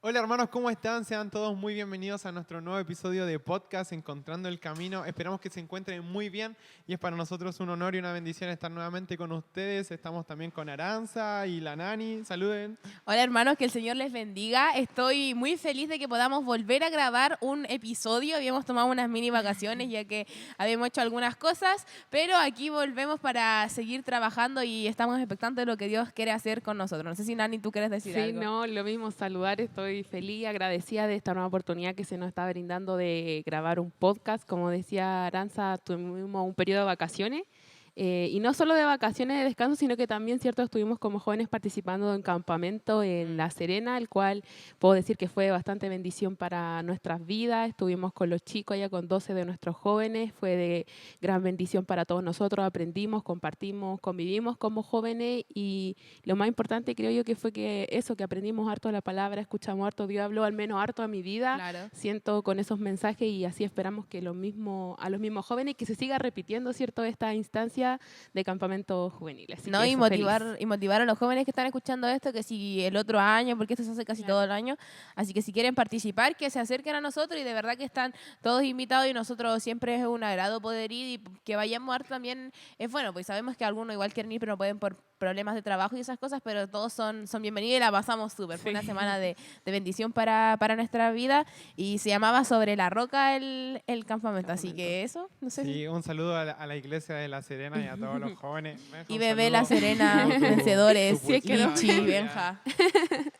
Hola hermanos, ¿cómo están? Sean todos muy bienvenidos a nuestro nuevo episodio de podcast Encontrando el Camino. Esperamos que se encuentren muy bien y es para nosotros un honor y una bendición estar nuevamente con ustedes. Estamos también con Aranza y la Nani. Saluden. Hola hermanos, que el Señor les bendiga. Estoy muy feliz de que podamos volver a grabar un episodio. Habíamos tomado unas mini vacaciones ya que habíamos hecho algunas cosas, pero aquí volvemos para seguir trabajando y estamos expectantes de lo que Dios quiere hacer con nosotros. No sé si Nani, tú quieres decir algo. Sí, no, lo mismo, saludar, estoy feliz, agradecida de esta nueva oportunidad que se nos está brindando de grabar un podcast. Como decía Aranza, tuvimos un periodo de vacaciones. Y no solo de vacaciones de descanso, sino que también, cierto, estuvimos como jóvenes participando en campamento en La Serena, el cual puedo decir que fue bastante bendición para nuestras vidas. Estuvimos con los chicos allá, con 12 de nuestros jóvenes, fue de gran bendición para todos nosotros. Aprendimos, compartimos, convivimos como jóvenes y lo más importante creo yo que fue que eso, que aprendimos harto la palabra, escuchamos harto, Dios habló al menos harto a mi vida. Claro. Siento con esos mensajes y así esperamos que a los mismos jóvenes, que se siga repitiendo, cierto, esta instancia de campamentos juveniles. Así No, que y eso, motivar a los jóvenes que están escuchando esto, que si el otro año, porque esto se hace casi Claro. todo el año, así que si quieren participar, que se acerquen a nosotros y de verdad que están todos invitados y nosotros siempre es un agrado poder ir y que vayamos harto también es bueno, pues sabemos que algunos igual quieren ir pero no pueden por problemas de trabajo y esas cosas, pero todos son bienvenidos y la pasamos súper. Fue Sí. una semana de bendición para nuestra vida y se llamaba Sobre la Roca el campamento, así que eso, no sé. Sí, un saludo a la iglesia de La Serena y a todos los jóvenes. Benja, Y un Bebé saludo. La Serena, Tu- tu- vencedores, tu pulsera Lichi, de Benja.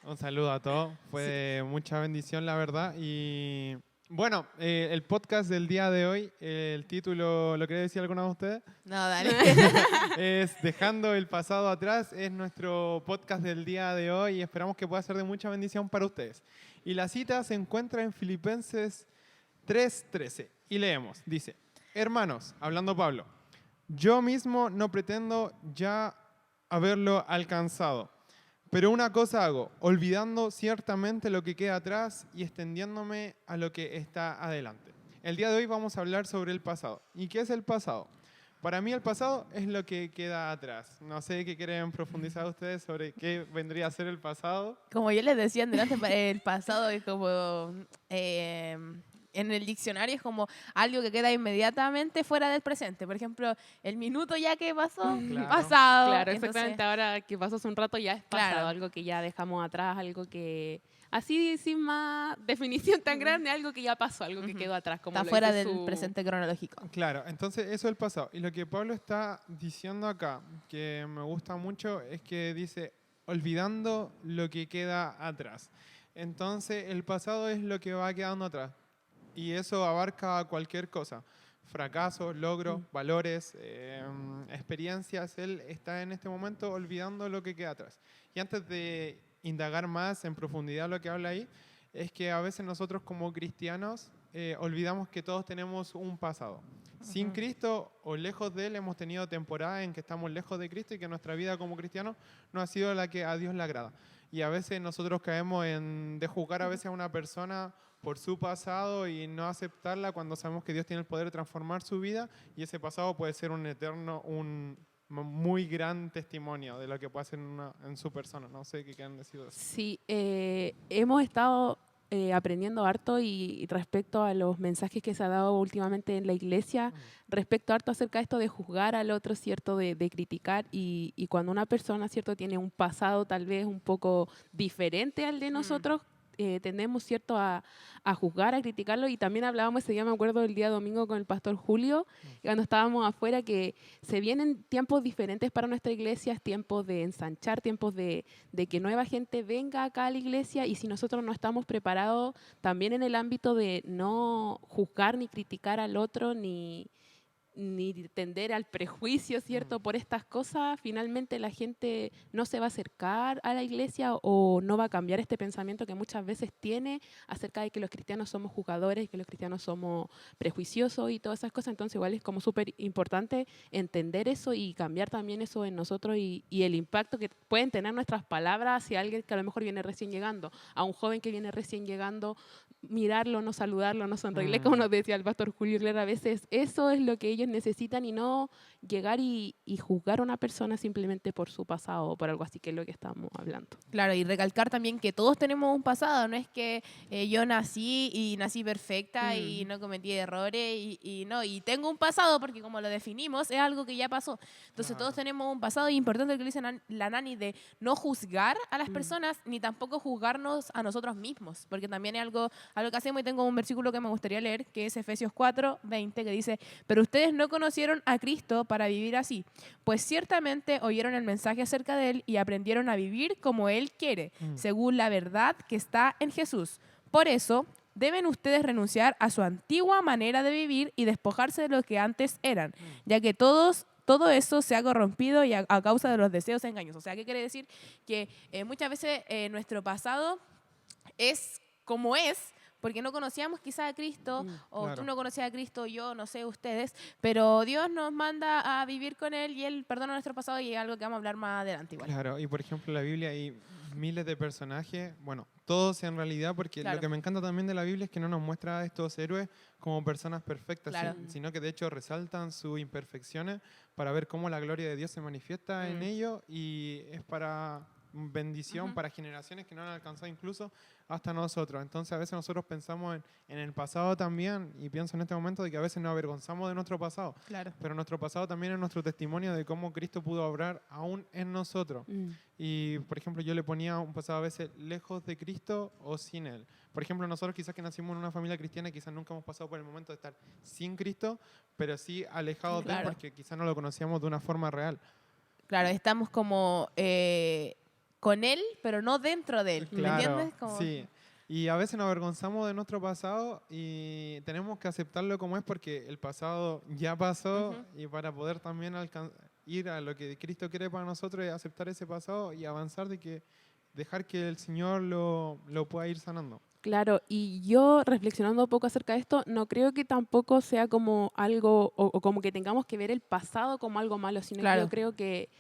Un saludo a todos. Fue de mucha bendición, la verdad. Y bueno, el podcast del día de hoy, el título, ¿lo quería decir alguno de ustedes? No, dale. Es Dejando el pasado atrás, es nuestro podcast del día de hoy y esperamos que pueda ser de mucha bendición para ustedes. Y la cita se encuentra en Filipenses 3:13 y leemos, dice, hermanos, hablando Pablo, yo mismo no pretendo ya haberlo alcanzado, pero una cosa hago, olvidando ciertamente lo que queda atrás y extendiéndome a lo que está adelante. El día de hoy vamos a hablar sobre el pasado. ¿Y qué es el pasado? Para mí el pasado es lo que queda atrás. No sé qué quieren profundizar ustedes sobre qué vendría a ser el pasado. Como yo les decía delante, el pasado es como... en el diccionario es como algo que queda inmediatamente fuera del presente. Por ejemplo, el minuto ya que pasó, Claro. pasado. Claro, Entonces, exactamente. Ahora que pasó hace un rato ya es pasado, Claro. algo que ya dejamos atrás, algo que, así sin más definición tan grande, algo que ya pasó, algo que quedó atrás. Como está lo fuera dice del su- presente cronológico. Claro, entonces eso es el pasado. Y lo que Pablo está diciendo acá, que me gusta mucho, es que dice, olvidando lo que queda atrás. Entonces el pasado es lo que va quedando atrás. Y eso abarca cualquier cosa. Fracasos, logros, valores, experiencias. Él está en este momento olvidando lo que queda atrás. Y antes de indagar más en profundidad lo que habla ahí, es que a veces nosotros como cristianos olvidamos que todos tenemos un pasado. Sin Cristo o lejos de Él hemos tenido temporadas en que estamos lejos de Cristo y que nuestra vida como cristianos no ha sido la que a Dios le agrada. Y a veces nosotros caemos en de juzgar a veces a una persona por su pasado y no aceptarla cuando sabemos que Dios tiene el poder de transformar su vida y ese pasado puede ser un eterno, un muy gran testimonio de lo que puede hacer en su persona. No sé qué quieren decir de eso. Sí, hemos estado aprendiendo harto y respecto a los mensajes que se ha dado últimamente en la iglesia, respecto harto acerca de esto de juzgar al otro, ¿cierto? De criticar y cuando una persona, ¿cierto? Tiene un pasado tal vez un poco diferente al de nosotros, tendemos, ¿cierto? A juzgar, a criticarlo y también hablábamos ese día, me acuerdo, el día domingo con el pastor Julio, cuando estábamos afuera, que se vienen tiempos diferentes para nuestra iglesia, tiempos de ensanchar, tiempos de que nueva gente venga acá a la iglesia y si nosotros no estamos preparados también en el ámbito de no juzgar ni criticar al otro ni tender al prejuicio, ¿cierto? Por estas cosas, finalmente la gente no se va a acercar a la iglesia o no va a cambiar este pensamiento que muchas veces tiene acerca de que los cristianos somos juzgadores, que los cristianos somos prejuiciosos y todas esas cosas. Entonces igual es como súper importante entender eso y cambiar también eso en nosotros y el impacto que pueden tener nuestras palabras hacia alguien que a lo mejor viene recién llegando, a un joven que viene recién llegando. mirarlo, no saludarlo, no sonreírle, como nos decía el pastor Julio Herrera, a veces eso es lo que ellos necesitan y no llegar y juzgar a una persona simplemente por su pasado o por algo así, que es lo que estamos hablando. Claro, y recalcar también que todos tenemos un pasado, no es que yo nací y nací perfecta y no cometí errores y tengo un pasado porque como lo definimos es algo que ya pasó. Entonces todos tenemos un pasado y importante lo que dice la Nani de no juzgar a las personas ni tampoco juzgarnos a nosotros mismos, porque también es algo que hacemos y tengo un versículo que me gustaría leer que es Efesios 4:20 que dice, pero ustedes no conocieron a Cristo para vivir así, pues ciertamente oyeron el mensaje acerca de Él y aprendieron a vivir como Él quiere, según la verdad que está en Jesús. Por eso, deben ustedes renunciar a su antigua manera de vivir y despojarse de lo que antes eran, ya que todo eso se ha corrompido y a causa de los deseos engañosos. O sea, ¿qué quiere decir? Que muchas veces nuestro pasado es como es, porque no conocíamos quizá a Cristo, o claro. tú no conocías a Cristo, yo no sé ustedes, pero Dios nos manda a vivir con Él y Él perdona nuestro pasado y es algo que vamos a hablar más adelante igual. Claro, y por ejemplo en la Biblia hay miles de personajes, bueno, todos en realidad, porque Claro. lo que me encanta también de la Biblia es que no nos muestra a estos héroes como personas perfectas, Claro. sino que de hecho resaltan sus imperfecciones para ver cómo la gloria de Dios se manifiesta en ellos y es para bendición para generaciones que no han alcanzado incluso hasta nosotros. Entonces a veces nosotros pensamos en el pasado también y pienso en este momento de que a veces nos avergonzamos de nuestro pasado, Claro. pero nuestro pasado también es nuestro testimonio de cómo Cristo pudo obrar aún en nosotros. Y, por ejemplo, yo le ponía un pasado a veces lejos de Cristo o sin Él. Por ejemplo, nosotros quizás que nacimos en una familia cristiana, quizás nunca hemos pasado por el momento de estar sin Cristo, pero sí alejados de Él Claro. porque quizás no lo conocíamos de una forma real. Claro, estamos como con Él, pero no dentro de Él. ¿Me Claro, entiendes? Como... sí. Y a veces nos avergonzamos de nuestro pasado y tenemos que aceptarlo como es porque el pasado ya pasó y para poder también ir a lo que Cristo quiere para nosotros es aceptar ese pasado y avanzar dejar que el Señor lo pueda ir sanando. Claro, y yo reflexionando un poco acerca de esto, no creo que tampoco sea como algo, o como que tengamos que ver el pasado como algo malo, sino Claro. que yo creo que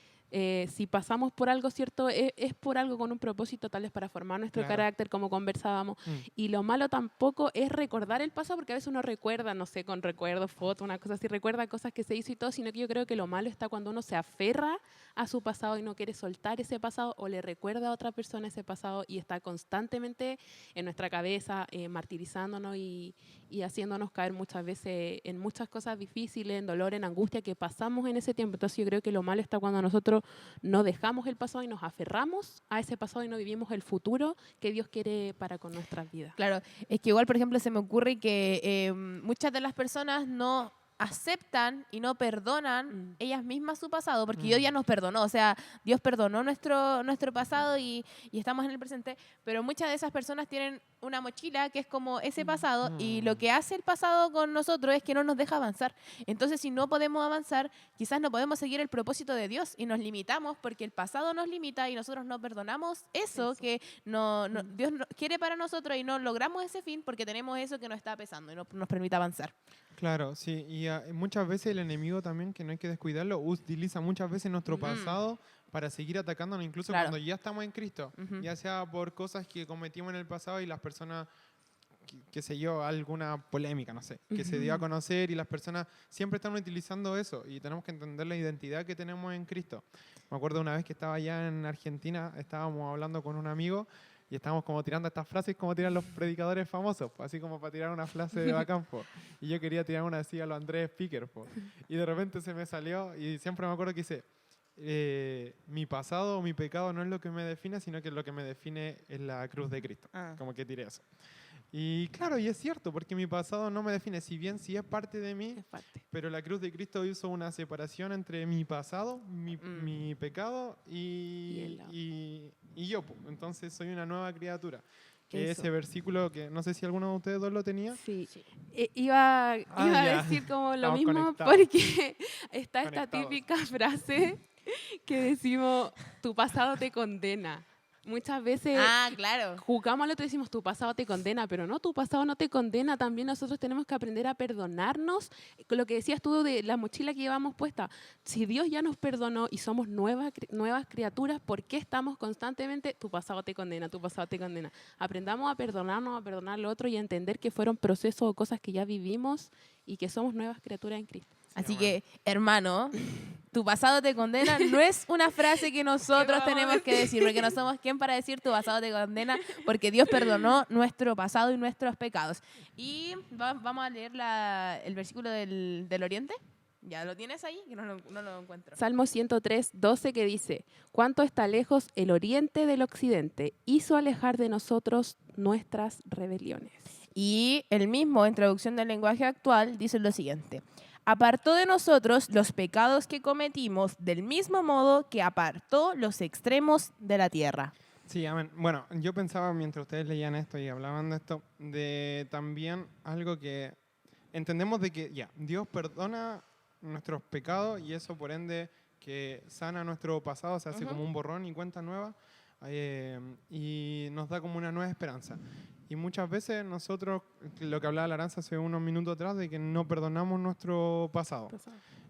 si pasamos por algo cierto, es por algo con un propósito, tal vez para formar nuestro Claro. carácter, como conversábamos. Y lo malo tampoco es recordar el pasado, porque a veces uno recuerda, no sé, con recuerdos, fotos, una cosa así, recuerda cosas que se hizo y todo, sino que yo creo que lo malo está cuando uno se aferra a su pasado y no quiere soltar ese pasado o le recuerda a otra persona ese pasado y está constantemente en nuestra cabeza martirizándonos y haciéndonos caer muchas veces en muchas cosas difíciles, en dolor, en angustia que pasamos en ese tiempo. Entonces yo creo que lo malo está cuando nosotros no dejamos el pasado y nos aferramos a ese pasado y no vivimos el futuro que Dios quiere para con nuestras vidas. Claro, es que igual, por ejemplo, se me ocurre que muchas de las personas no aceptan y no perdonan ellas mismas su pasado, porque Dios ya nos perdonó, o sea, Dios perdonó nuestro pasado y estamos en el presente, pero muchas de esas personas tienen una mochila que es como ese pasado y lo que hace el pasado con nosotros es que no nos deja avanzar. Entonces, si no podemos avanzar, quizás no podemos seguir el propósito de Dios y nos limitamos porque el pasado nos limita y nosotros no perdonamos eso que Dios quiere para nosotros y no logramos ese fin porque tenemos eso que nos está pesando y no nos permite avanzar. Claro, sí, y muchas veces el enemigo también, que no hay que descuidarlo, utiliza muchas veces nuestro pasado para seguir atacándonos, incluso Claro. cuando ya estamos en Cristo, ya sea por cosas que cometimos en el pasado y las personas, qué sé yo, alguna polémica, no sé, que se dio a conocer y las personas siempre están utilizando eso y tenemos que entender la identidad que tenemos en Cristo. Me acuerdo una vez que estaba allá en Argentina, estábamos hablando con un amigo y estábamos como tirando estas frases como tiran los predicadores famosos, así como para tirar una frase de bacán, po. Y yo quería tirar una así a los Andrés Speaker, po. Y de repente se me salió y siempre me acuerdo que hice, mi pasado o mi pecado no es lo que me define, sino que lo que me define es la cruz de Cristo. Como que tiré eso. Y claro, y es cierto, porque mi pasado no me define, si bien sí es parte de mí, Es parte. pero la cruz de Cristo hizo una separación entre mi pasado, mi pecado y yo. Po. Entonces soy una nueva criatura. Que Eso. ese versículo que no sé si alguno de ustedes dos lo tenía. Sí. Iba a ya. decir como lo Estamos mismo conectados. porque está esta Conectados. típica frase que decimos, tu pasado te condena. Muchas veces Ah, claro. juzgamos al otro y decimos, tu pasado te condena, pero no, tu pasado no te condena. También nosotros tenemos que aprender a perdonarnos. Con lo que decías tú de la mochila que llevamos puesta, si Dios ya nos perdonó y somos nuevas criaturas, ¿por qué estamos constantemente, tu pasado te condena, tu pasado te condena? Aprendamos a perdonarnos, a perdonar al otro y a entender que fueron procesos o cosas que ya vivimos y que somos nuevas criaturas en Cristo. Así que, hermano, tu pasado te condena no es una frase que nosotros tenemos que decir, porque no somos quien para decir tu pasado te condena, porque Dios perdonó nuestro pasado y nuestros pecados. Y vamos a leer el versículo del Oriente. ¿Ya lo tienes ahí? Que no lo encuentro. Salmo 103, 12 que dice, ¿cuánto está lejos el oriente del occidente? Hizo alejar de nosotros nuestras rebeliones. Y el mismo, en traducción del lenguaje actual, dice lo siguiente. Apartó de nosotros los pecados que cometimos del mismo modo que apartó los extremos de la tierra. Sí, amén. Bueno, yo pensaba mientras ustedes leían esto y hablaban de esto, de también algo que entendemos de que ya, Dios perdona nuestros pecados y eso por ende que sana nuestro pasado, se hace como un borrón y cuenta nueva y nos da como una nueva esperanza. Y muchas veces nosotros, lo que hablaba Laranza hace unos minutos atrás, de que no perdonamos nuestro pasado.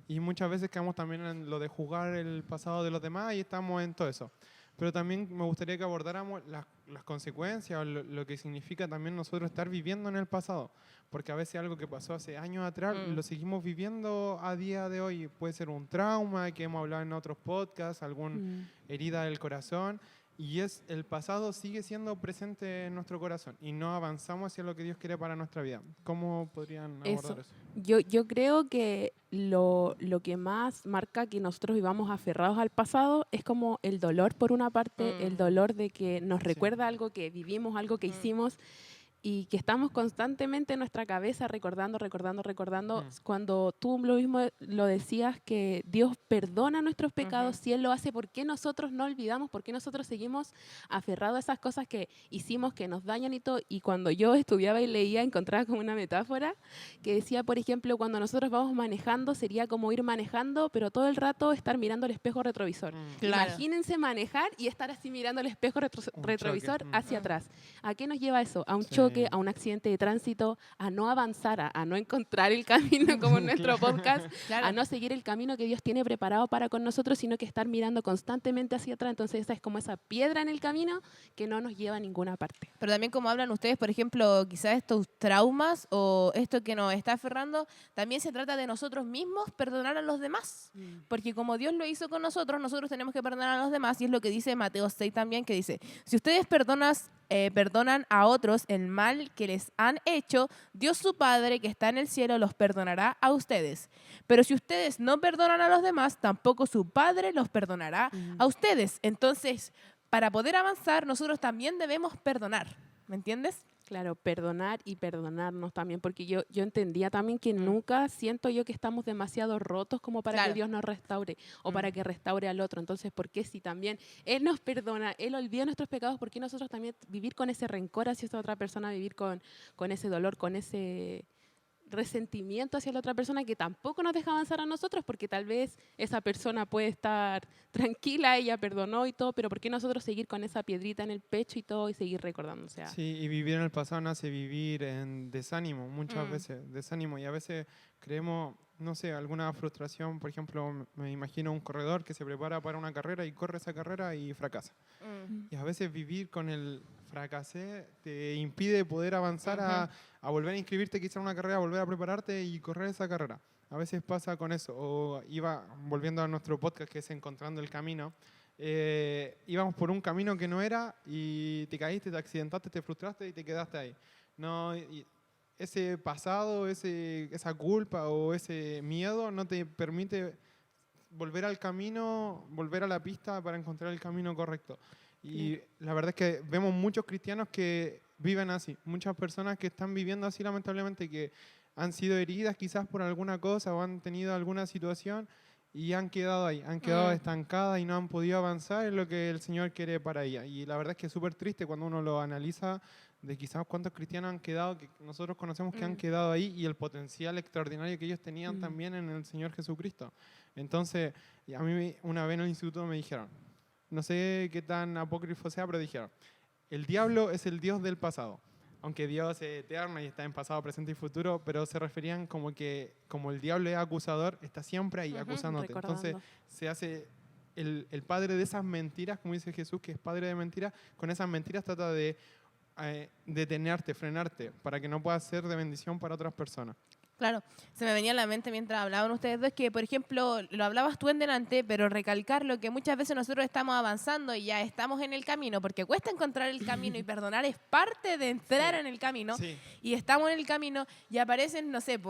Y muchas veces quedamos también en lo de juzgar el pasado de los demás y estamos en todo eso. Pero también me gustaría que abordáramos las consecuencias o lo que significa también nosotros estar viviendo en el pasado. Porque a veces algo que pasó hace años atrás lo seguimos viviendo a día de hoy. Puede ser un trauma que hemos hablado en otros podcasts, alguna herida del corazón. Y el pasado sigue siendo presente en nuestro corazón y no avanzamos hacia lo que Dios quiere para nuestra vida. ¿Cómo podrían abordar eso? Yo creo que lo que más marca que nosotros vivamos aferrados al pasado es como el dolor, por una parte, el dolor de que nos recuerda algo que vivimos, algo que hicimos, y que estamos constantemente en nuestra cabeza recordando. Cuando tú lo mismo lo decías, que Dios perdona nuestros pecados, si Él lo hace, ¿por qué nosotros no olvidamos? ¿Por qué nosotros seguimos aferrados a esas cosas que hicimos, que nos dañan y todo? Y cuando yo estudiaba y leía, encontraba como una metáfora que decía, por ejemplo, cuando nosotros vamos manejando, sería como ir manejando, pero todo el rato estar mirando el espejo retrovisor. Claro. Imagínense manejar y estar así mirando el espejo retrovisor hacia atrás. ¿A qué nos lleva eso? A un choque, a un accidente de tránsito, a no avanzar, a no encontrar el camino como en nuestro podcast, a no seguir el camino que Dios tiene preparado para con nosotros, sino que estar mirando constantemente hacia atrás. Entonces esa es como esa piedra en el camino que no nos lleva a ninguna parte. Pero también como hablan ustedes, por ejemplo, quizás estos traumas o esto que nos está aferrando, también se trata de nosotros mismos perdonar a los demás. Porque como Dios lo hizo con nosotros, nosotros tenemos que perdonar a los demás. Y es lo que dice Mateo 6 también, que dice, si ustedes perdonan a otros el mal que les han hecho, Dios su Padre que está en el cielo los perdonará a ustedes. Pero si ustedes no perdonan a los demás, tampoco su Padre los perdonará a ustedes. Entonces, para poder avanzar, nosotros también debemos perdonar. ¿Me entiendes? Claro, perdonar y perdonarnos también, porque yo entendía también que nunca siento yo que estamos demasiado rotos como para que Dios nos restaure o para que restaure al otro. Entonces, ¿por qué si también Él nos perdona, Él olvida nuestros pecados, por qué nosotros también vivir con ese rencor hacia esa otra persona, vivir con ese dolor, con ese resentimiento hacia la otra persona que tampoco nos deja avanzar a nosotros, porque tal vez esa persona puede estar tranquila, ella perdonó y todo, pero ¿por qué nosotros seguir con esa piedrita en el pecho y todo y seguir recordando? O sea, sí, y vivir en el pasado nos hace vivir en desánimo, muchas veces, desánimo, y a veces creemos, no sé, alguna frustración. Por ejemplo, me imagino un corredor que se prepara para una carrera y corre esa carrera y fracasa. Y a veces vivir con el fracasé te impide poder avanzar a volver a inscribirte quizá en una carrera, volver a prepararte y correr esa carrera. A veces pasa con eso. O volviendo a nuestro podcast que es Encontrando el Camino, íbamos por un camino que no era y te caíste, te accidentaste, te frustraste y te quedaste ahí. No, y ese pasado, esa culpa o ese miedo no te permite volver al camino, volver a la pista para encontrar el camino correcto. Y la verdad es que vemos muchos cristianos que viven así, muchas personas que están viviendo así lamentablemente, que han sido heridas quizás por alguna cosa o han tenido alguna situación y han quedado ahí, han quedado estancadas y no han podido avanzar en lo que el Señor quiere para ellas. Y la verdad es que es súper triste cuando uno lo analiza, de quizás cuántos cristianos han quedado, que nosotros conocemos que han quedado ahí, y el potencial extraordinario que ellos tenían también en el Señor Jesucristo. Entonces, a mí una vez en el instituto me dijeron, no sé qué tan apócrifo sea, pero dijeron, el diablo es el Dios del pasado. Aunque Dios es eterno y está en pasado, presente y futuro, pero se referían como que como el diablo es acusador, está siempre ahí acusándote. Recordando. Entonces se hace el padre de esas mentiras, como dice Jesús, que es padre de mentiras, con esas mentiras trata de detenerte, frenarte, para que no puedas ser de bendición para otras personas. Claro, se me venía a la mente mientras hablaban ustedes dos que, por ejemplo, lo hablabas tú en delante, pero recalcar lo que muchas veces nosotros estamos avanzando y ya estamos en el camino, porque cuesta encontrar el camino y perdonar es parte de entrar en el camino. Sí. Y estamos en el camino y aparecen, no sé,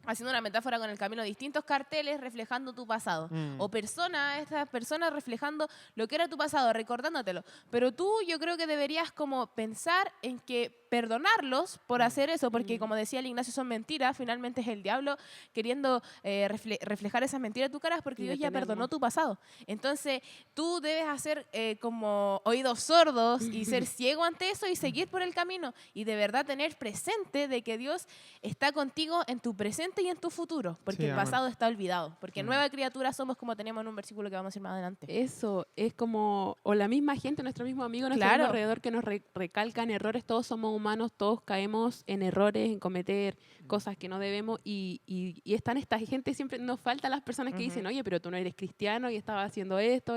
haciendo una metáfora con el camino, distintos carteles reflejando tu pasado. O estas personas reflejando lo que era tu pasado, recordándotelo. Pero tú yo creo que deberías como pensar en que perdonarlos por hacer eso, porque como decía el Ignacio, son mentiras, finalmente es el diablo queriendo reflejar esas mentiras en tu cara, porque Y Dios ya detenerlo. perdonó tu pasado. Entonces tú debes hacer como oídos sordos y ser ciego ante eso y seguir por el camino y de verdad tener presente de que Dios está contigo en tu presente y en tu futuro, porque Sí, el amén. pasado está olvidado, porque nueva criatura somos, como tenemos en un versículo que vamos a ir más adelante. Eso es como, o la misma gente, nuestro mismo amigo, nuestro Claro. mismo alrededor que nos recalcan errores. Todos somos humanos, todos caemos en errores, en cometer cosas que no debemos y están esta gente, siempre nos faltan las personas que dicen, oye, pero tú no eres cristiano y estabas haciendo esto.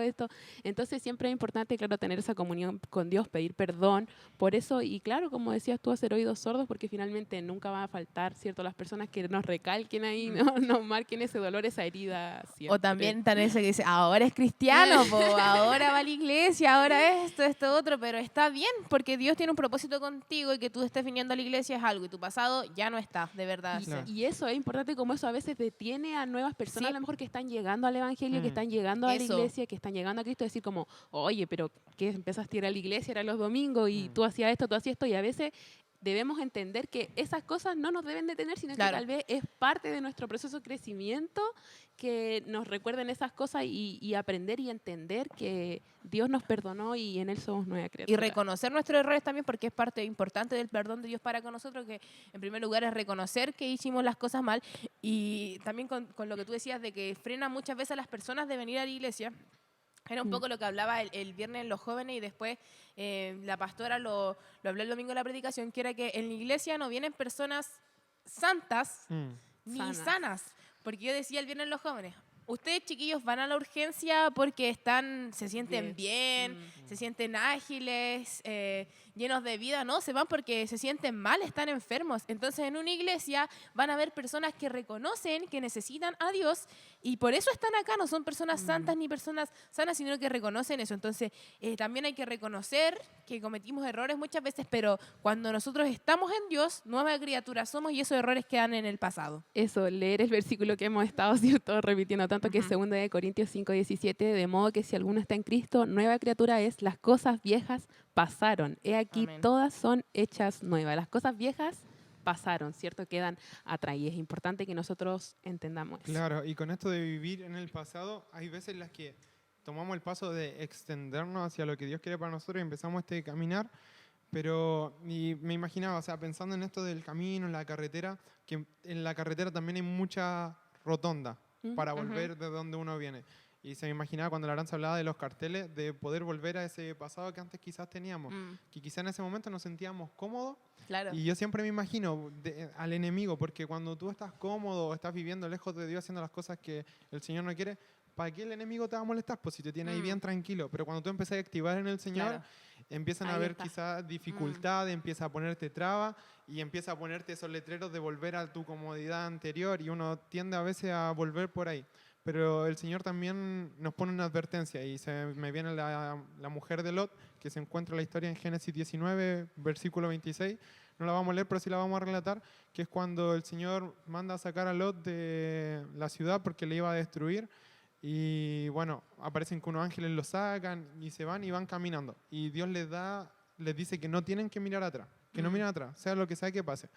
Entonces siempre es importante, claro, tener esa comunión con Dios, pedir perdón por eso y claro, como decías tú, hacer oídos sordos porque finalmente nunca va a faltar, ¿cierto? Las personas que nos recalquen ahí, nos marquen ese dolor, esa herida siempre. O también tan ese que dice, ahora es cristiano, po, ahora va a la iglesia, ahora esto, otro, pero está bien, porque Dios tiene un propósito contigo y que tú estés viniendo a la iglesia es algo y tu pasado ya no está, de verdad. Claro. Y eso es importante, como eso a veces detiene a nuevas personas, Sí. a lo mejor que están llegando al Evangelio, que están llegando a la Eso. iglesia, que están llegando a Cristo, decir como, oye, pero ¿qué empezaste a ir a la iglesia? Era los domingos y tú hacías esto, tú hacías esto, y a veces debemos entender que esas cosas no nos deben detener, sino Claro. que tal vez es parte de nuestro proceso de crecimiento que nos recuerden esas cosas y aprender y entender que Dios nos perdonó y en Él somos nueva criatura. Y reconocer nuestros errores también, porque es parte importante del perdón de Dios para con nosotros, que en primer lugar es reconocer que hicimos las cosas mal y también con lo que tú decías de que frena muchas veces a las personas de venir a la iglesia. Era un poco lo que hablaba el viernes en los jóvenes y después la pastora lo habló el domingo en la predicación, que era que en la iglesia no vienen personas santas ni sanas. Porque yo decía el viernes en los jóvenes, ustedes chiquillos van a la urgencia porque se sienten bien, se sienten ágiles, llenos de vida, no, se van porque se sienten mal, están enfermos. Entonces en una iglesia van a haber personas que reconocen que necesitan a Dios y por eso están acá, no son personas santas ni personas sanas, sino que reconocen eso. Entonces también hay que reconocer que cometimos errores muchas veces, pero cuando nosotros estamos en Dios, nueva criatura somos y esos errores quedan en el pasado. Eso, leer el versículo que hemos estado, ¿cierto?, repitiendo tanto, que es 2 de Corintios 5:17, de modo que si alguno está en Cristo, nueva criatura es, las cosas viejas pasaron. He aquí, Amén. todas son hechas nuevas. Las cosas viejas pasaron, ¿cierto? Quedan atrás y es importante que nosotros entendamos eso. Claro, y con esto de vivir en el pasado, hay veces en las que tomamos el paso de extendernos hacia lo que Dios quiere para nosotros y empezamos este caminar, pero y me imaginaba, o sea, pensando en esto del camino, en la carretera, que en la carretera también hay mucha rotonda para volver de donde uno viene. Y se me imaginaba cuando la Aranza hablaba de los carteles, de poder volver a ese pasado que antes quizás teníamos, que quizás en ese momento nos sentíamos cómodos. Claro. Y yo siempre me imagino al enemigo, porque cuando tú estás cómodo, estás viviendo lejos de Dios, haciendo las cosas que el Señor no quiere, ¿para qué el enemigo te va a molestar? Pues si te tiene ahí bien tranquilo. Pero cuando tú empiezas a activar en el Señor, Claro. empiezan a Ahí haber está. quizás dificultades, empieza a ponerte trabas y empieza a ponerte esos letreros de volver a tu comodidad anterior y uno tiende a veces a volver por ahí. Pero el Señor también nos pone una advertencia y se me viene la mujer de Lot, que se encuentra en la historia en Génesis 19, versículo 26. No la vamos a leer, pero sí la vamos a relatar, que es cuando el Señor manda a sacar a Lot de la ciudad porque le iba a destruir. Y bueno, aparecen que unos ángeles lo sacan y se van y van caminando. Y Dios les dice que no tienen que mirar atrás, que no miren atrás, sea lo que sea que pase.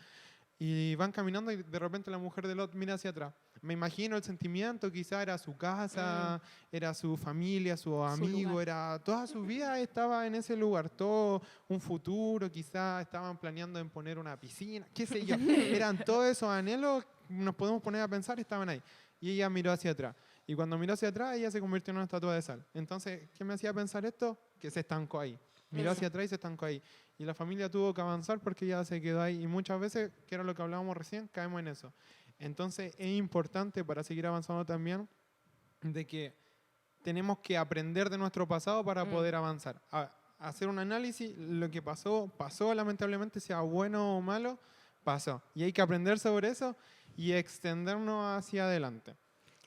Y van caminando y de repente la mujer de Lot mira hacia atrás. Me imagino el sentimiento, quizá era su casa, era su familia, su amigo, lugar. era toda su vida estaba en ese lugar, todo un futuro, quizá estaban planeando en poner una piscina, qué sé yo. Eran todos esos anhelos, nos podemos poner a pensar, estaban ahí. Y ella miró hacia atrás. Y cuando miró hacia atrás, ella se convirtió en una estatua de sal. Entonces, ¿qué me hacía pensar esto? Que se estancó ahí. Miró hacia atrás y se estancó ahí. Y la familia tuvo que avanzar porque ella se quedó ahí. Y muchas veces, que era lo que hablábamos recién, caemos en eso. Entonces, es importante para seguir avanzando también de que tenemos que aprender de nuestro pasado para poder avanzar. Hacer un análisis, lo que pasó, lamentablemente, sea bueno o malo, pasó. Y hay que aprender sobre eso y extendernos hacia adelante.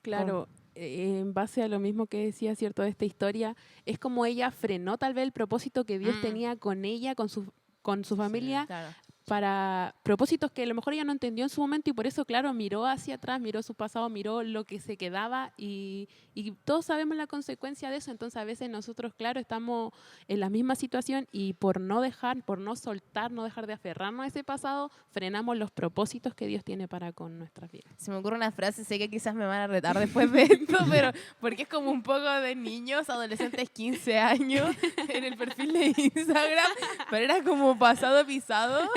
Claro, en base a lo mismo que decía, ¿cierto?, de esta historia, es como ella frenó tal vez el propósito que Dios tenía con ella, con su familia, Claro. para propósitos que a lo mejor ella no entendió en su momento y por eso, claro, miró hacia atrás, miró su pasado, miró lo que se quedaba y todos sabemos la consecuencia de eso. Entonces a veces nosotros, claro, estamos en la misma situación y por no dejar, por no soltar, no dejar de aferrarnos a ese pasado, frenamos los propósitos que Dios tiene para con nuestras vidas. Se me ocurre una frase, sé que quizás me van a retar después de esto, pero porque es como un poco de niños, adolescentes 15 años en el perfil de Instagram, pero era como pasado pisado,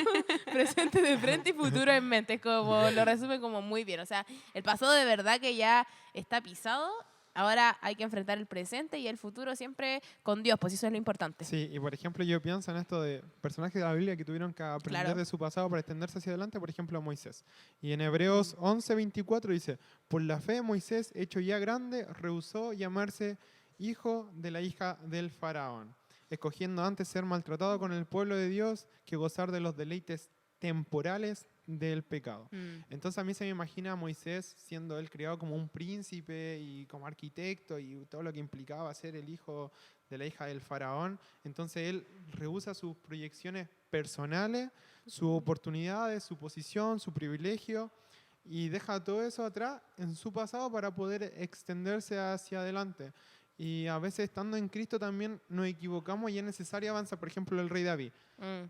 presente de frente y futuro en mente, como lo resume como muy bien. O sea, el pasado de verdad que ya está pisado, ahora hay que enfrentar el presente y el futuro siempre con Dios, pues eso es lo importante. Sí, y por ejemplo yo pienso en esto de personajes de la Biblia que tuvieron que aprender Claro. de su pasado para extenderse hacia adelante, por ejemplo Moisés. Y en Hebreos 11:24 dice, por la fe Moisés, hecho ya grande, rehusó llamarse hijo de la hija del faraón, escogiendo antes ser maltratado con el pueblo de Dios que gozar de los deleites temporales del pecado. Entonces a mí se me imagina a Moisés siendo él criado como un príncipe y como arquitecto y todo lo que implicaba ser el hijo de la hija del faraón. Entonces él rehúsa sus proyecciones personales, sus oportunidades, su posición, su privilegio y deja todo eso atrás en su pasado para poder extenderse hacia adelante. Y a veces estando en Cristo también nos equivocamos y es necesario avanzar. Por ejemplo, el rey David,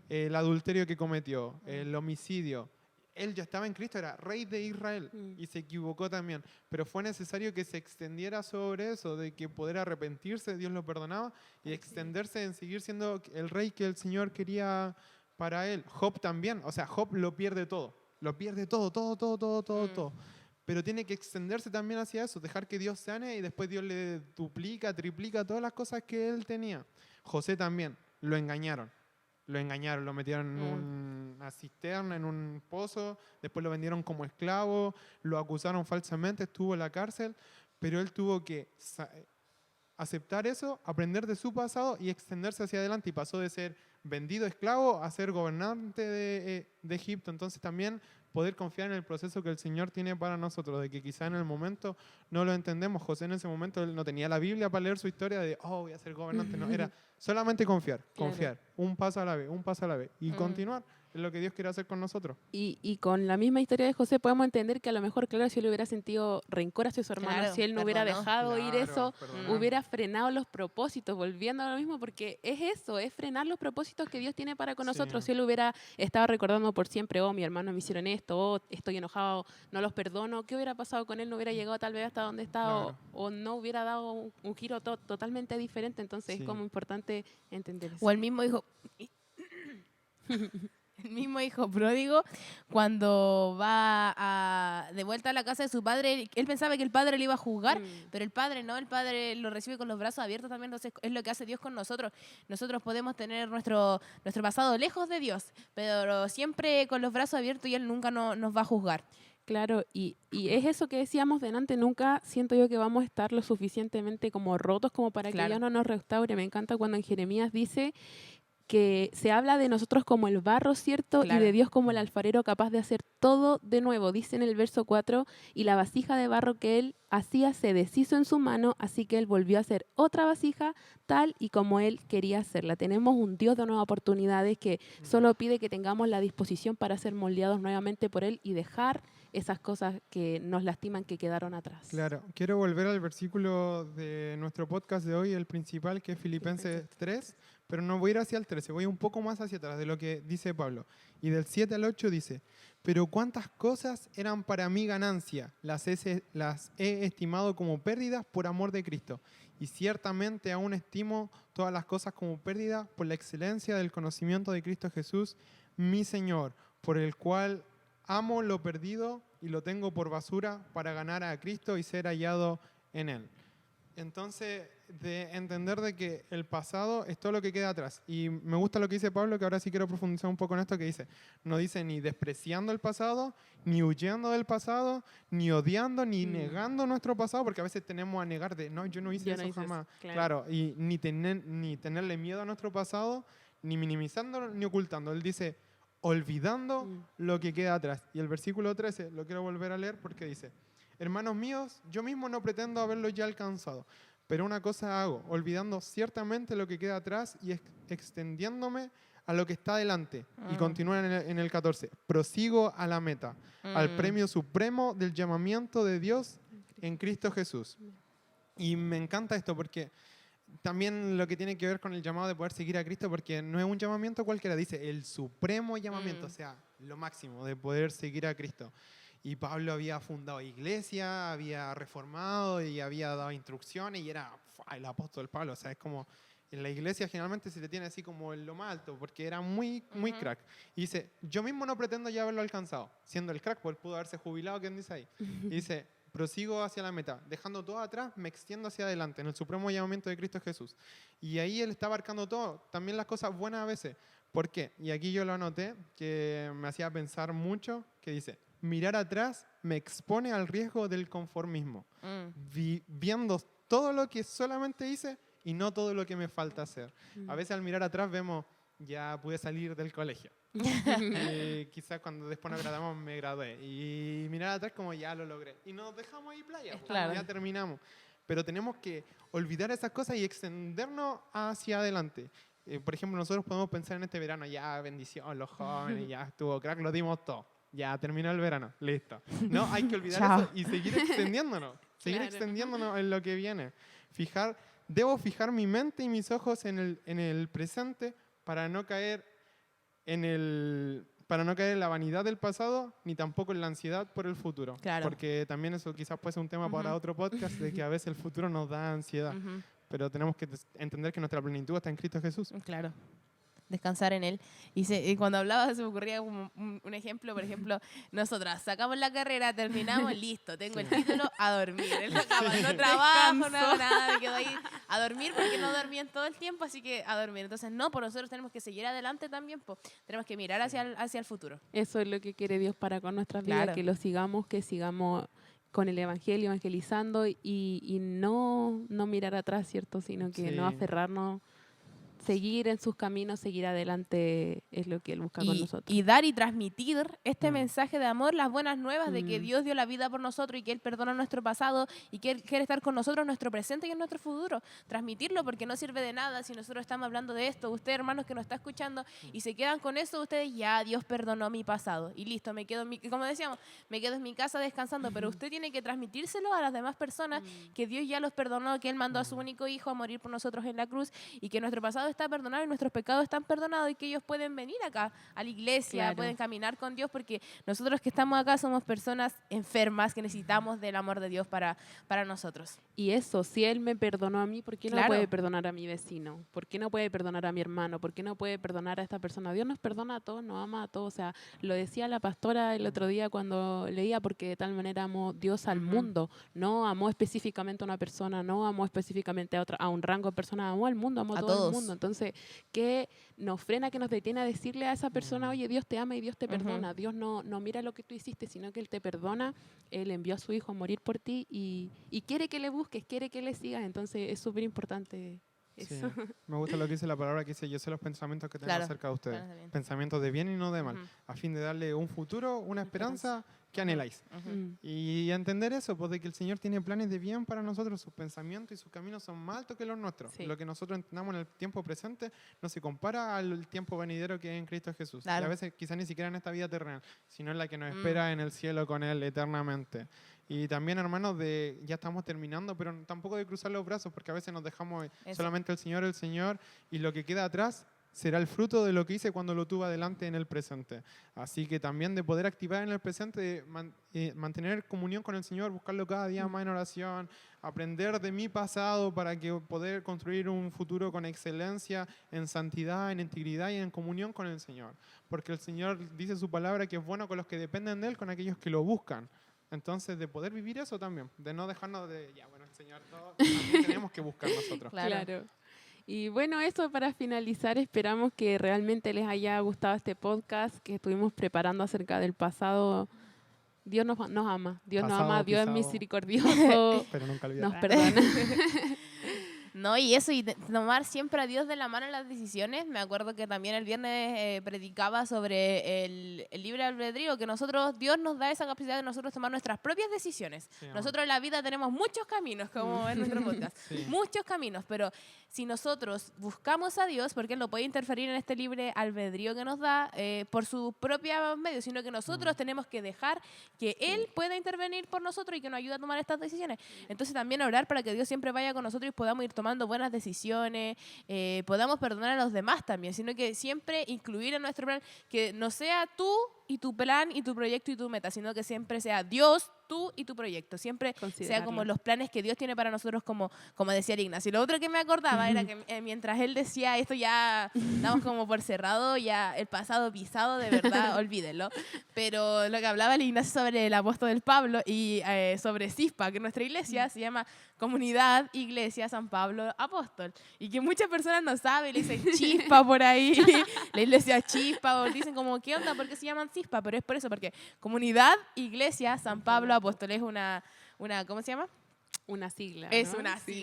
el adulterio que cometió, el homicidio. Él ya estaba en Cristo, era rey de Israel y se equivocó también. Pero fue necesario que se extendiera sobre eso, de que poder arrepentirse, Dios lo perdonaba, y extenderse en seguir siendo el rey que el Señor quería para él. Job también, o sea, Job lo pierde todo. Lo pierde todo. Pero tiene que extenderse también hacia eso, dejar que Dios sane y después Dios le duplica, triplica todas las cosas que él tenía. José también, lo engañaron, lo metieron en una cisterna, en un pozo, después lo vendieron como esclavo, lo acusaron falsamente, estuvo en la cárcel, pero él tuvo que aceptar eso, aprender de su pasado y extenderse hacia adelante y pasó de ser vendido esclavo a ser gobernante de Egipto. Entonces también poder confiar en el proceso que el Señor tiene para nosotros, de que quizá en el momento no lo entendemos. José en ese momento él no tenía la Biblia para leer su historia de, voy a ser gobernante. No, era solamente confiar, un paso a la vez y continuar en lo que Dios quiere hacer con nosotros. Y con la misma historia de José podemos entender que a lo mejor, claro, si él hubiera sentido rencor hacia su hermano, Claro, si él no hubiera dejado ir eso, perdonó. hubiera frenado los propósitos, volviendo a lo mismo, porque es eso, es frenar los propósitos que Dios tiene para con nosotros. Si él hubiera estado recordando por siempre, mi hermano me hicieron esto, estoy enojado, no los perdono, ¿qué hubiera pasado con él? No hubiera llegado tal vez hasta donde está o no hubiera dado un giro totalmente diferente. Entonces es como importante entender eso. O el mismo hijo... El mismo hijo pródigo, cuando va de vuelta a la casa de su padre, él pensaba que el padre le iba a juzgar, pero el padre lo recibe con los brazos abiertos también. Entonces es lo que hace Dios con nosotros. Nosotros podemos tener nuestro pasado lejos de Dios, pero siempre con los brazos abiertos y Él nunca nos va a juzgar. Claro, y es eso que decíamos delante, nunca siento yo que vamos a estar lo suficientemente como rotos como para que Dios no nos restaure. Me encanta cuando en Jeremías dice que se habla de nosotros como el barro, ¿cierto? Y de Dios como el alfarero capaz de hacer todo de nuevo. Dice en el verso 4, y la vasija de barro que él hacía se deshizo en su mano, así que él volvió a hacer otra vasija tal y como él quería hacerla. Tenemos un Dios de nuevas oportunidades que solo pide que tengamos la disposición para ser moldeados nuevamente por él y dejar esas cosas que nos lastiman, que quedaron atrás. Claro, quiero volver al versículo de nuestro podcast de hoy, el principal, que es Filipenses 3, pero no voy a ir hacia el 13, voy un poco más hacia atrás de lo que dice Pablo. Y del 7 al 8 dice, pero cuántas cosas eran para mí ganancia, las he estimado como pérdidas por amor de Cristo. Y ciertamente aún estimo todas las cosas como pérdidas por la excelencia del conocimiento de Cristo Jesús, mi Señor, por el cual amo lo perdido y lo tengo por basura para ganar a Cristo y ser hallado en Él. Entonces, de entender de que el pasado es todo lo que queda atrás. Y me gusta lo que dice Pablo, que ahora sí quiero profundizar un poco en esto, que dice, no dice ni despreciando el pasado, ni huyendo del pasado, ni odiando, ni negando nuestro pasado, porque a veces tenemos a negar de, no, yo no hice Yo eso no hice eso, jamás. claro. Claro, y ni tenerle miedo a nuestro pasado, ni minimizándolo, ni ocultando. Él dice, olvidando lo que queda atrás. Y el versículo 13, lo quiero volver a leer porque dice, hermanos míos, yo mismo no pretendo haberlo ya alcanzado, pero una cosa hago, olvidando ciertamente lo que queda atrás y extendiéndome a lo que está adelante. Y continúa en el 14, prosigo a la meta, al premio supremo del llamamiento de Dios en Cristo Jesús. Y me encanta esto porque también lo que tiene que ver con el llamado de poder seguir a Cristo, porque no es un llamamiento cualquiera, dice el supremo llamamiento, o sea, lo máximo de poder seguir a Cristo. Y Pablo había fundado iglesia, había reformado y había dado instrucciones y era el apóstol Pablo. O sea, es como en la iglesia generalmente se te tiene así como en lo más alto porque era muy crack. Y dice, yo mismo no pretendo ya haberlo alcanzado, siendo el crack, porque pudo haberse jubilado, ¿quién dice ahí? Y dice, prosigo hacia la meta, dejando todo atrás, me extiendo hacia adelante en el supremo llamamiento de Cristo Jesús. Y ahí él está abarcando todo, también las cosas buenas a veces. ¿Por qué? Y aquí yo lo anoté, que me hacía pensar mucho, que dice, mirar atrás me expone al riesgo del conformismo, viendo todo lo que solamente hice y no todo lo que me falta hacer. A veces al mirar atrás vemos, ya pude salir del colegio. Quizás cuando después nos graduamos me gradué. Y mirar atrás como ya lo logré. Y nos dejamos ahí playa, Claro. ya terminamos. Pero tenemos que olvidar esas cosas y extendernos hacia adelante. Por ejemplo, nosotros podemos pensar en este verano, ya bendición, los jóvenes, ya estuvo crack, lo dimos todo. Ya terminó el verano, listo. No, hay que olvidar eso y seguir extendiéndonos. Seguir extendiéndonos en lo que viene. Debo fijar mi mente y mis ojos en el presente para no caer en la vanidad del pasado ni tampoco en la ansiedad por el futuro. Claro. Porque también eso quizás puede ser un tema para otro podcast de que a veces el futuro nos da ansiedad. Pero tenemos que entender que nuestra plenitud está en Cristo Jesús. Claro. Descansar en él. Y cuando hablaba se me ocurría como un ejemplo, por ejemplo, nosotras sacamos la carrera, terminamos, listo, tengo el título, a dormir. En la cama, no trabajo, no hago nada, me quedo ahí a dormir porque no dormí en todo el tiempo, así que a dormir. Entonces, no, por nosotros tenemos que seguir adelante también, pues, tenemos que mirar hacia el futuro. Eso es lo que quiere Dios para con nuestras vidas, Claro. que lo sigamos, que sigamos con el Evangelio, evangelizando y no mirar atrás, ¿cierto? Sino que no aferrarnos, seguir en sus caminos, seguir adelante es lo que Él busca con nosotros. Y dar y transmitir este mensaje de amor, las buenas nuevas de que Dios dio la vida por nosotros y que Él perdona nuestro pasado y que Él quiere estar con nosotros en nuestro presente y en nuestro futuro. Transmitirlo porque no sirve de nada si nosotros estamos hablando de esto. Ustedes, hermanos que nos está escuchando y se quedan con eso, ustedes ya, Dios perdonó mi pasado y listo, me quedo como decíamos, me quedo en mi casa descansando, pero usted tiene que transmitírselo a las demás personas que Dios ya los perdonó, que Él mandó a su único hijo a morir por nosotros en la cruz y que nuestro pasado está perdonado y nuestros pecados están perdonados y que ellos pueden venir acá a la iglesia, Claro. pueden caminar con Dios porque nosotros que estamos acá somos personas enfermas que necesitamos del amor de Dios para nosotros. Y eso, si Él me perdonó a mí, ¿por qué no Claro. puede perdonar a mi vecino? ¿Por qué no puede perdonar a mi hermano? ¿Por qué no puede perdonar a esta persona? Dios nos perdona a todos, nos ama a todos. O sea, lo decía la pastora el otro día cuando leía, porque de tal manera amó Dios al mundo. No amó específicamente a una persona, no amó específicamente a un rango de personas, amó al mundo, amó a todo todos. el mundo. Entonces, ¿qué nos frena, que nos detiene a decirle a esa persona, oye, Dios te ama y Dios te perdona? Dios no mira lo que tú hiciste, sino que Él te perdona. Él envió a su hijo a morir por ti y quiere que le busques, quiere que le sigas. Entonces es súper importante eso. Sí. Me gusta lo que dice la palabra que dice, yo sé los pensamientos que tengo Claro. acerca de ustedes. Claro, bien. Pensamientos de bien y no de mal, a fin de darle un futuro, una esperanza que anheláis. Y entender eso, pues de que el Señor tiene planes de bien para nosotros, sus pensamientos y sus caminos son más altos que los nuestros. Sí. Lo que nosotros entendamos en el tiempo presente no se compara al tiempo venidero que es en Cristo Jesús. Claro. Y a veces quizás ni siquiera en esta vida terrenal, sino en la que nos espera en el cielo con Él eternamente. Y también, hermanos, ya estamos terminando, pero tampoco de cruzar los brazos, porque a veces nos dejamos Eso. solamente el Señor, y lo que queda atrás será el fruto de lo que hice cuando lo tuve adelante en el presente. Así que también de poder activar en el presente, mantener comunión con el Señor, buscarlo cada día más en oración, aprender de mi pasado para que poder construir un futuro con excelencia, en santidad, en integridad y en comunión con el Señor. Porque el Señor dice su palabra que es bueno con los que dependen de Él, con aquellos que lo buscan. Entonces, de poder vivir eso también, de no dejarnos de, ya, bueno, el Señor, todo, también tenemos que buscar nosotros. Claro. Y bueno, eso para finalizar, esperamos que realmente les haya gustado este podcast que estuvimos preparando acerca del pasado. Dios nos ama, Dios nos Pasado, ama, Dios es pisado. misericordioso, Pero nunca olvidar. nos perdona. No, y eso, y tomar siempre a Dios de la mano en las decisiones. Me acuerdo que también el viernes predicaba sobre el libre albedrío, que Dios nos da esa capacidad de nosotros tomar nuestras propias decisiones. Sí, amor. Nosotros en la vida tenemos muchos caminos, como en nuestro podcast, Sí. muchos caminos, pero si nosotros buscamos a Dios, porque Él no puede interferir en este libre albedrío que nos da por sus propios medios, sino que nosotros tenemos que dejar que Él pueda intervenir por nosotros y que nos ayude a tomar estas decisiones. Entonces también orar para que Dios siempre vaya con nosotros y podamos ir tomando buenas decisiones, podamos perdonar a los demás también, sino que siempre incluir en nuestro plan que no sea tú y tu plan y tu proyecto y tu meta, sino que siempre sea Dios, tú y tu proyecto. Siempre sea como los planes que Dios tiene para nosotros, como decía el Ignacio. Lo otro que me acordaba era que mientras él decía esto, ya damos como por cerrado, ya el pasado pisado, de verdad, olvídenlo. Pero lo que hablaba el Ignacio sobre el apóstol del Pablo y sobre CISPA, que nuestra iglesia se llama Comunidad Iglesia San Pablo Apóstol, y que muchas personas no saben, le dicen chispa por ahí, la iglesia chispa, o dicen como, ¿qué onda? ¿Por qué se llaman CISPA? Pero es por eso, porque Comunidad Iglesia San Pablo Apóstol es una ¿cómo se llama? Una sigla. Es ¿no? una Sí.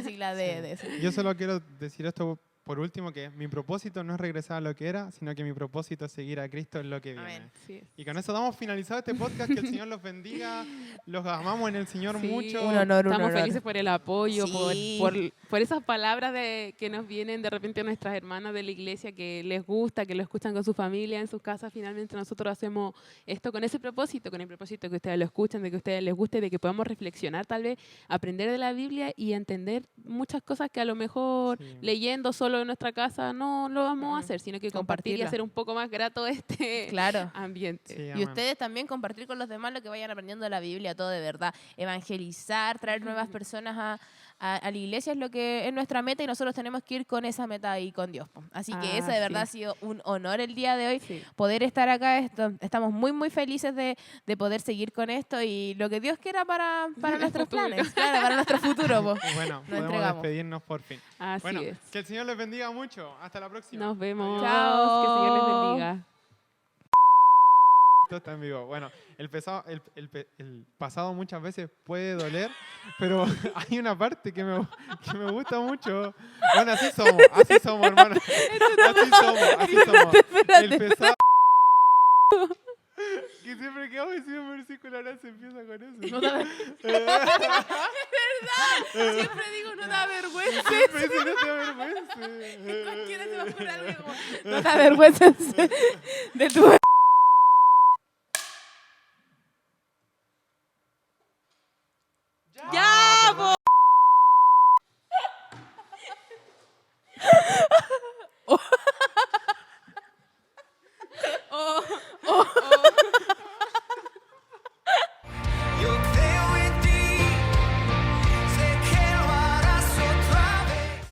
sigla de eso. Yo solo quiero decir esto por último, que mi propósito no es regresar a lo que era, sino que mi propósito es seguir a Cristo en lo que viene. Amén. Sí es. Y con eso damos finalizado este podcast. Que el Señor los bendiga. Los amamos en el Señor Sí, mucho. Un honor. Estamos felices por el apoyo, Sí. por esas palabras que nos vienen de repente a nuestras hermanas de la iglesia, que les gusta, que lo escuchan con su familia en sus casas. Finalmente nosotros hacemos esto con ese propósito, con el propósito de que ustedes lo escuchen, de que a ustedes les guste, de que podamos reflexionar tal vez, aprender de la Biblia y entender muchas cosas que a lo mejor Sí. leyendo solo en nuestra casa no lo vamos a hacer, sino que compartir y Compartirla. hacer un poco más grato este Claro. ambiente. Sí, Y amén. ustedes también compartir con los demás lo que vayan aprendiendo de la Biblia, todo de verdad. Evangelizar, traer nuevas personas a la iglesia es lo que es nuestra meta, y nosotros tenemos que ir con esa meta y con Dios, po. Así que eso de verdad ha sido un honor el día de hoy, Sí. poder estar acá. Estamos muy, muy felices de poder seguir con esto y lo que Dios quiera para nuestros futuro. planes, claro, para nuestro futuro, po. Bueno, podemos entregamos. despedirnos por fin. Así Bueno, es. que el Señor les bendiga mucho. Hasta la próxima. Nos vemos. Adiós. Chao. Que el Señor les bendiga. Esto está en vivo. Bueno, el pasado muchas veces puede doler, pero hay una parte que me gusta mucho. Bueno, así somos, hermano. Así somos. El pasado... Que siempre que vamos a decir un versículo ahora se empieza con eso. No da Siempre digo, no da vergüenza. Siempre dice, no te avergüences. Cualquiera se va a ocurrir algo como, no da vergüenza de tu